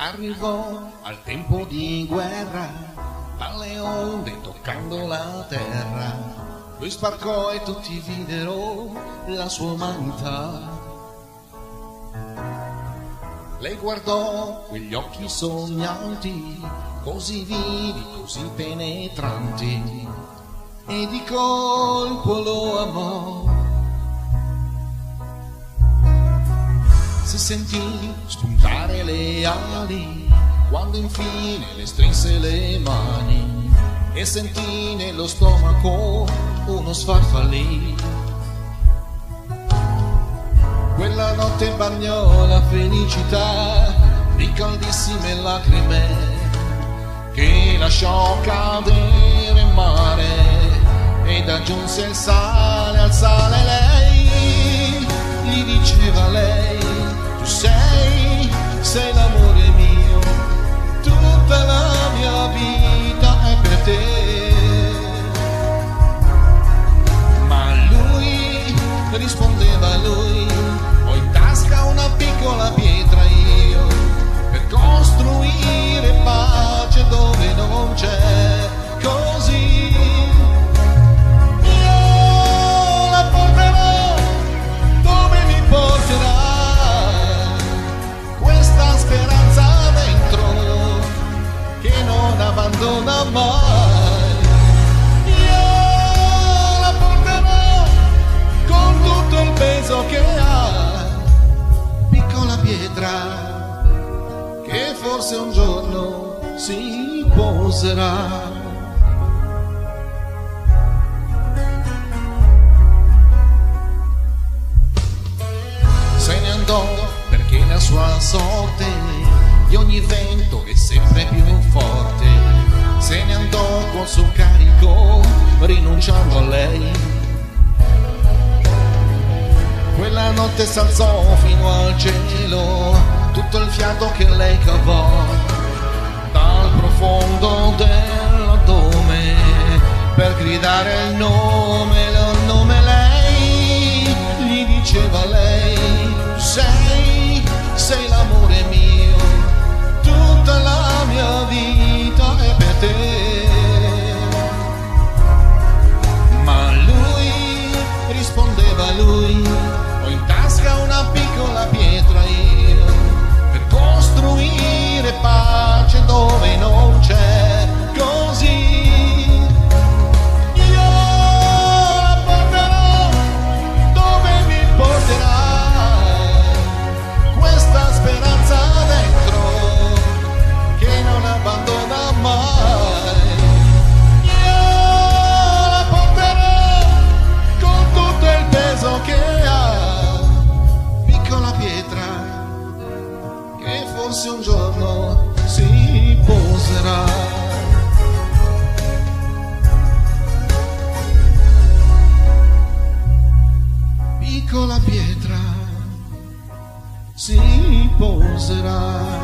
Arrivò al tempo di guerra, dalle onde toccando la terra, lui sbarcò e tutti videro la sua umanità. Lei guardò quegli occhi sognanti, così vivi, così penetranti, e di colpo lo amò. Si sentì spuntare le ali quando infine le strinse le mani e sentì nello stomaco uno sfarfallì. Quella notte bagnò la felicità di caldissime lacrime che lasciò cadere in mare ed aggiunse il sale al sale. Lei gli diceva, lei, tu sei l'amore mio, tutta la mia vita è per te. Ma lui rispondeva, lui, ho in tasca una piccola pietra io, per costruire pace dove non c'è, così io la porterò dove mi porterà. Speranza dentro che non abbandona mai. Io la porterò con tutto il peso che ha, piccola pietra che forse un giorno si poserà. Se ne andò perché la sua sorte di ogni vento è sempre più forte. Se ne andò col suo carico rinunciando a lei. Quella notte s'alzò fino al cielo tutto il fiato che lei cavò dal profondo dell'addome per gridare il nome. Lei gli diceva, lei, sei l'amore mio, tutta la mia vita è per te. Ma lui rispondeva, lui, ho in tasca una piccola pietra io, per costruire pace dove non c'è, così io la porterò dove mi porterà. Speranza dentro che non abbandona mai. Io la porterò con tutto il peso che ha, piccola pietra che forse un giorno si poserà. Piccola pietra si poserà.